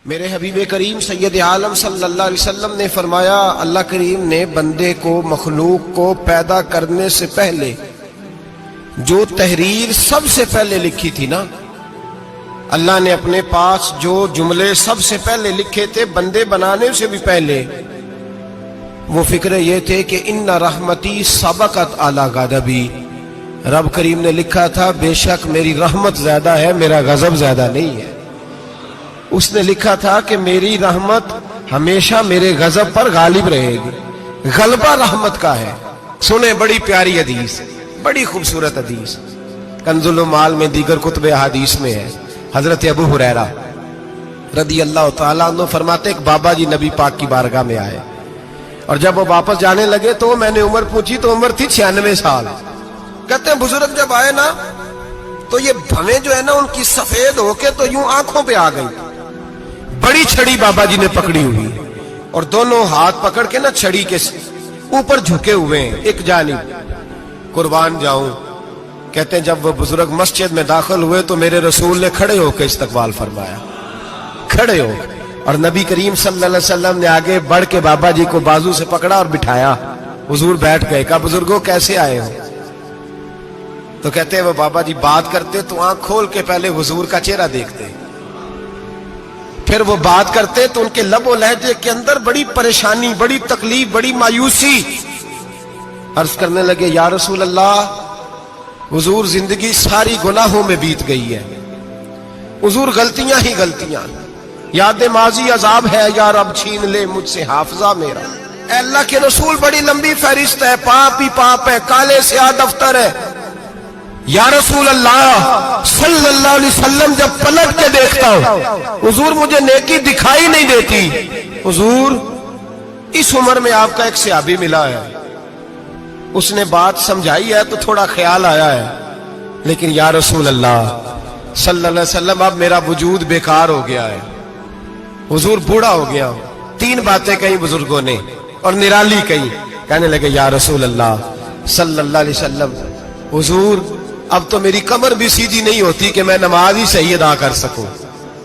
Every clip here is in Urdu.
میرے حبیب کریم سید عالم صلی اللہ علیہ وسلم نے فرمایا، اللہ کریم نے بندے کو، مخلوق کو پیدا کرنے سے پہلے جو تحریر سب سے پہلے لکھی تھی نا، اللہ نے اپنے پاس جو جملے سب سے پہلے لکھے تھے بندے بنانے سے بھی پہلے، وہ فکر یہ تھے کہ ان رحمتی سبقت اعلی غضبی، رب کریم نے لکھا تھا بے شک میری رحمت زیادہ ہے، میرا غضب زیادہ نہیں ہے۔ اس نے لکھا تھا کہ میری رحمت ہمیشہ میرے غضب پر غالب رہے گی، غلبہ رحمت کا ہے۔ سنیں بڑی پیاری حدیث، بڑی خوبصورت حدیث، کنز المال میں دیگر کتب احادیث میں ہے۔ حضرت ابو ہریرہ رضی اللہ تعالیٰ عنہ فرماتے ایک بابا جی نبی پاک کی بارگاہ میں آئے، اور جب وہ واپس جانے لگے تو میں نے عمر پوچھی تو عمر تھی 96 سال۔ کہتے ہیں بزرگ جب آئے نا تو یہ بھویں جو ہے نا ان کی سفید ہو کے تو یوں آنکھوں پہ آ گئی، بڑی چھڑی بابا جی نے پکڑی ہوئی اور دونوں ہاتھ پکڑ کے نا چھڑی کے اوپر جھکے ہوئے ہیں ایک جانب، قربان جاؤں۔ کہتے ہیں جب وہ بزرگ مسجد میں داخل ہوئے تو میرے رسول نے کھڑے ہو کے استقبال فرمایا، کھڑے ہو، اور نبی کریم صلی اللہ علیہ وسلم نے آگے بڑھ کے بابا جی کو بازو سے پکڑا اور بٹھایا۔ حضور بیٹھ گئے، کہا بزرگوں کیسے آئے ہو؟ تو کہتے ہیں وہ بابا جی بات کرتے تو آنکھ کھول کے پہلے حضور کا چہرہ دیکھتے، پھر وہ بات کرتے تو ان کے لب و لہجے کے اندر بڑی پریشانی، بڑی تکلیف، بڑی مایوسی۔ عرض کرنے لگے یا رسول اللہ، حضور زندگی ساری گناہوں میں بیت گئی ہے، حضور غلطیاں ہی غلطیاں، یاد ماضی عذاب ہے، یا رب چھین لے مجھ سے حافظہ میرا۔ اے اللہ کے رسول بڑی لمبی فہرست ہے، پاپ ہی پاپ ہے، کالے سیاہ دفتر ہے۔ یا رسول اللہ صلی اللہ علیہ وسلم جب پلٹ کے دیکھتا ہوں حضور مجھے نیکی دکھائی نہیں دیتی۔ حضور اس عمر میں آپ کا ایک صحابی ملا ہے، اس نے بات سمجھائی ہے تو تھوڑا خیال آیا ہے، لیکن یا رسول اللہ صلی اللہ علیہ وسلم اب میرا وجود بیکار ہو گیا ہے، حضور بوڑھا ہو گیا ہوں۔ تین باتیں کہیں بزرگوں نے اور نرالی کہیں، کہنے لگے یا رسول اللہ صلی اللہ علیہ وسلم، حضور اب تو میری کمر بھی سیدھی نہیں ہوتی کہ میں نماز ہی صحیح ادا کر سکوں،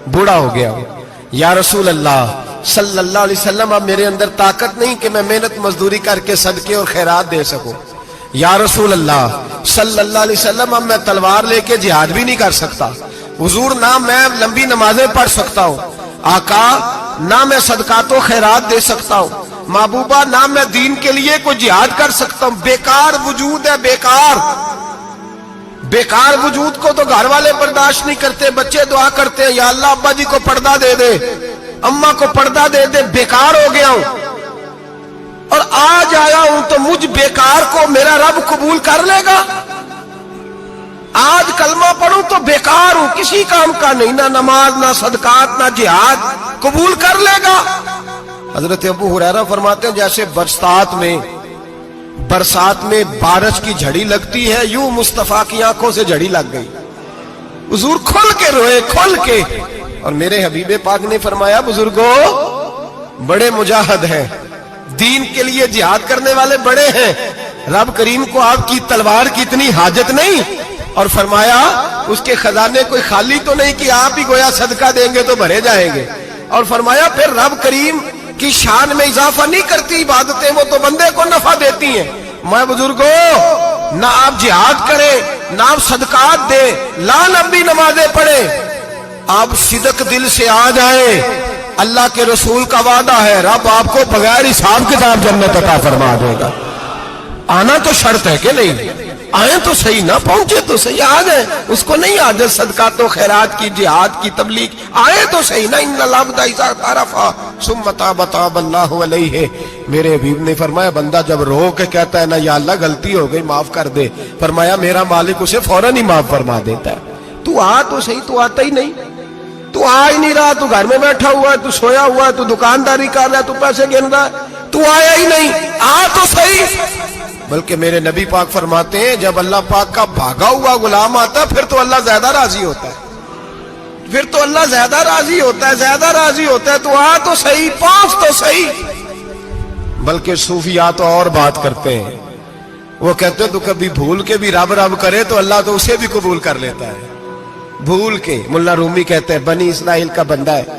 بوڑھا ہو گیا ہوں۔ یا رسول اللہ صلی اللہ علیہ وسلم اب میرے اندر طاقت نہیں کہ میں محنت مزدوری کر کے صدقے اور خیرات دے سکوں۔ یا رسول اللہ صلی اللہ علیہ وسلم اب میں تلوار لے کے جہاد بھی نہیں کر سکتا، حضور نہ میں لمبی نمازیں پڑھ سکتا ہوں، آقا نہ میں صدقات و خیرات دے سکتا ہوں، محبوبہ نہ میں دین کے لیے کوئی جہاد کر سکتا ہوں، بیکار وجود ہے، بیکار بیکار وجود کو تو گھر والے برداشت نہیں کرتے، بچے دعا کرتے ہیں یا اللہ ابا جی کو پردہ دے دے، اماں کو پردہ دے دے، بیکار ہو گیا ہوں، اور آج آیا ہوں تو مجھ بیکار کو میرا رب قبول کر لے گا؟ آج کلمہ پڑھوں تو بیکار ہوں، کسی کام کا نہیں، نہ نماز نہ صدقات نہ جہاد، قبول کر لے گا؟ حضرت ابو ہریرہ فرماتے ہیں جیسے برسات میں بارش کی جھڑی لگتی ہے، یوں مصطفیٰ کی آنکھوں سے جھڑی لگ گئی، حضور کھل کے روئے، کھل کے۔ اور میرے حبیب پاک نے فرمایا بزرگوں بڑے مجاہد ہیں، دین کے لیے جہاد کرنے والے بڑے ہیں، رب کریم کو آپ کی تلوار کی اتنی حاجت نہیں، اور فرمایا اس کے خزانے کوئی خالی تو نہیں کہ آپ ہی گویا صدقہ دیں گے تو بھرے جائیں گے، اور فرمایا پھر رب کریم کی شان میں اضافہ نہیں کرتی عبادتیں، وہ تو بندے کو نفع دیتی ہیں۔ میں بزرگوں نہ آپ جہاد کریں، نہ آپ صدقات دیں، لا لمبی نمازیں پڑھیں، آپ صدق دل سے آ جائیں، اللہ کے رسول کا وعدہ ہے رب آپ کو بغیر حساب کتاب جنت عطا فرما دے گا۔ آنا تو شرط ہے کہ نہیں؟ آئیں تو صحیح، نہ پہنچے تو صحیح، آ جائیں، اس کو نہیں عادت صدقات و خیرات کی، جہاد کی، تبلیغ، آئے تو صحیح نا۔ ان العبد اذا اعترف ثم تاب تاب اللہ علیہ، میرے حبیب نے فرمایا بندہ جب رو کے کہتا ہے نا یا اللہ غلطی ہو گئی معاف کر دے، فرمایا میرا مالک اسے فوراً ہی معاف فرما دیتا ہے۔ تو آ تو صحیح، تو آتا ہی نہیں، تو آ ہی نہیں رہا، تو گھر میں بیٹھا ہوا ہے، تو سویا ہوا ہے، تو دکانداری کر رہا ہے، تو پیسے گن رہا ہے، تو آیا ہی نہیں، آ تو صحیح۔ بلکہ میرے نبی پاک فرماتے ہیں جب اللہ پاک کا بھاگا ہوا غلام آتا ہے پھر تو اللہ زیادہ راضی ہوتا ہے، پھر تو اللہ زیادہ راضی ہوتا ہے، زیادہ راضی ہوتا ہے، تو آ تو صحیح، پہنچ تو صحیح۔ بلکہ صوفیاء تو اور بات کرتے ہیں، وہ کہتے ہیں تو کبھی بھول کے بھی رب رب کرے تو اللہ تو اسے بھی قبول کر لیتا ہے، بھول کے۔ ملا رومی کہتے ہیں بنی اسرائیل کا بندہ ہے،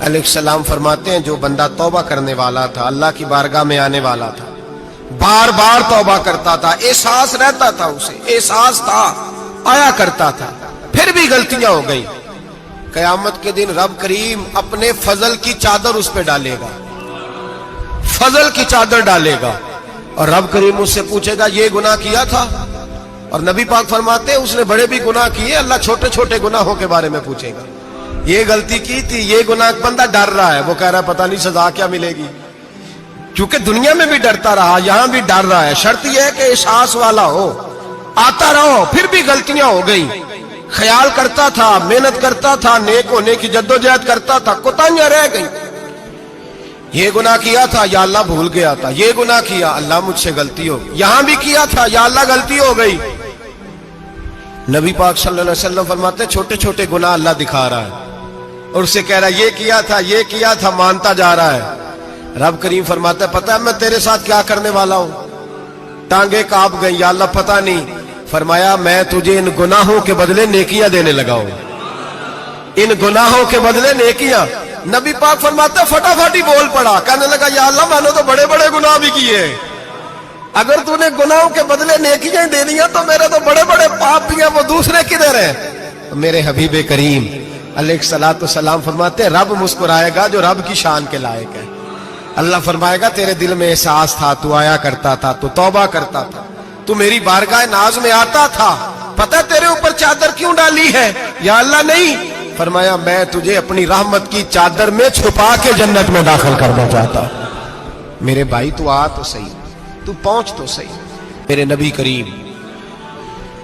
علیہ السلام فرماتے ہیں جو بندہ توبہ کرنے والا تھا، اللہ کی بارگاہ میں آنے والا تھا، بار بار توبہ کرتا تھا، احساس رہتا تھا، اسے احساس تھا، آیا کرتا تھا، پھر بھی غلطیاں ہو گئی، قیامت کے دن رب کریم اپنے فضل کی چادر اس پہ ڈالے گا، فضل کی چادر ڈالے گا، اور رب کریم اس سے پوچھے گا یہ گناہ کیا تھا؟ اور نبی پاک فرماتے ہیں اس نے بڑے بھی گناہ کیے، اللہ چھوٹے چھوٹے گناہوں کے بارے میں پوچھے گا، یہ غلطی کی تھی، یہ گناہ، بندہ ڈر رہا ہے، وہ کہہ رہا ہے پتہ نہیں سزا کیا ملے گی، کیونکہ دنیا میں بھی ڈرتا رہا، یہاں بھی ڈر رہا ہے، شرط یہ ہے کہ احساس والا ہو، آتا رہو، پھر بھی غلطیاں ہو گئی، خیال کرتا تھا، محنت کرتا تھا، نیک ہونے کی جدوجہد کرتا تھا، کوتاہیاں رہ گئی، یہ گناہ کیا تھا یا اللہ بھول گیا تھا، یہ گناہ کیا اللہ مجھ سے غلطی ہو گئی، یہاں بھی کیا تھا یا اللہ غلطی ہو گئی۔ نبی پاک صلی اللہ علیہ وسلم فرماتے ہیں چھوٹے چھوٹے گناہ اللہ دکھا رہا ہے اور اسے کہہ رہا ہے یہ کیا تھا، مانتا جا رہا ہے۔ رب کریم فرماتا ہے پتہ ہے میں تیرے ساتھ کیا کرنے والا ہوں؟ ٹانگیں کانپ گئی، یا اللہ پتہ نہیں، فرمایا میں تجھے ان گناہوں کے بدلے نیکیاں دینے لگا ہوں، ان گناہوں کے بدلے نیکیاں۔ نبی پاک فرماتا ہے فٹافٹ ہی بول پڑا، کہنے لگا یا اللہ میں نے تو بڑے بڑے گناہ بھی کیے، اگر تو نے گناہوں کے بدلے نیکیاں دے دیا تو میرے تو بڑے بڑے پاپ بھی ہیں، وہ دوسرے کدھر ہیں؟ میرے حبیب کریم علیہ الصلوۃ والسلام فرماتے ہیں رب مسکرائے گا جو رب کی شان کے لائق ہے، اللہ فرمائے گا تیرے دل میں احساس تھا، تو آیا کرتا تھا، تو توبہ کرتا تھا، تو میری بارگاہ ناز میں آتا تھا، پتہ تیرے اوپر چادر کیوں ڈالی ہے؟ یا اللہ نہیں، فرمایا میں تجھے اپنی رحمت کی چادر میں چھپا کے جنت میں داخل کرنا چاہتا ہوں۔ میرے بھائی تو آ تو صحیح، تو پہنچ تو صحیح۔ میرے نبی کریم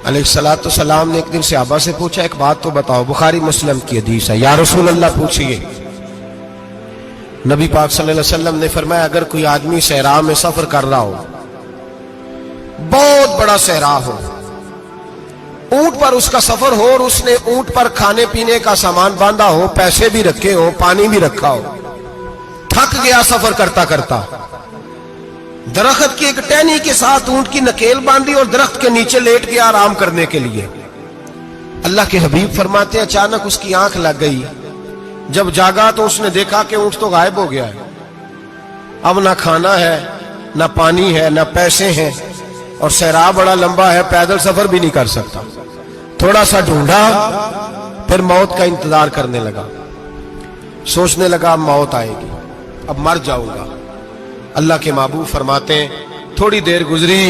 علیہ الصلوۃ والسلام نے ایک دن صحابہ سے پوچھا ایک بات تو بتاؤ، بخاری مسلم کی حدیث ہے، یا رسول اللہ پوچھئے۔ نبی پاک صلی اللہ علیہ وسلم نے فرمایا اگر کوئی آدمی صحرا میں سفر کر رہا ہو، بہت بڑا صحرا ہو، اونٹ پر اس کا سفر ہو اور اس نے اونٹ پر کھانے پینے کا سامان باندھا ہو، پیسے بھی رکھے ہو، پانی بھی رکھا ہو، تھک گیا سفر کرتا کرتا، درخت کی ایک ٹہنی کے ساتھ اونٹ کی نکیل باندھی اور درخت کے نیچے لیٹ گیا آرام کرنے کے لیے۔ اللہ کے حبیب فرماتے ہیں اچانک اس کی آنکھ لگ گئی، جب جاگا تو اس نے دیکھا کہ اونٹ تو غائب ہو گیا ہے، اب نہ کھانا ہے، نہ پانی ہے، نہ پیسے ہیں، اور صحرا بڑا لمبا ہے، پیدل سفر بھی نہیں کر سکتا۔ تھوڑا سا ڈھونڈا، پھر موت کا انتظار کرنے لگا، سوچنے لگا اب موت آئے گی، اب مر جاؤں گا۔ اللہ کے محبوب فرماتے ہیں تھوڑی دیر گزری،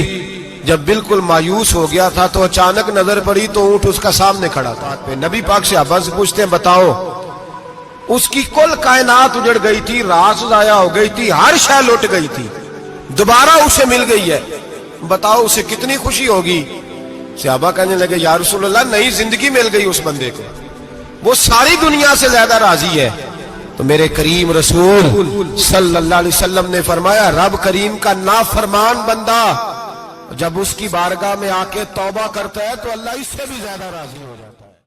جب بالکل مایوس ہو گیا تھا تو اچانک نظر پڑی تو اونٹ اس کا سامنے کھڑا تھا۔ نبی پاک سے عباس پوچھتے ہیں بتاؤ، اس کی کل کائنات اجڑ گئی تھی، راز ضائع ہو گئی تھی، ہر شے لٹ گئی تھی، دوبارہ اسے مل گئی ہے، بتاؤ اسے کتنی خوشی ہوگی؟ صحابہ کہنے لگے یا رسول اللہ نئی زندگی مل گئی اس بندے کو، وہ ساری دنیا سے زیادہ راضی ہے۔ تو میرے کریم رسول صلی اللہ علیہ وسلم نے فرمایا رب کریم کا نافرمان بندہ جب اس کی بارگاہ میں آ کے توبہ کرتا ہے تو اللہ اس سے بھی زیادہ راضی ہو جاتا ہے۔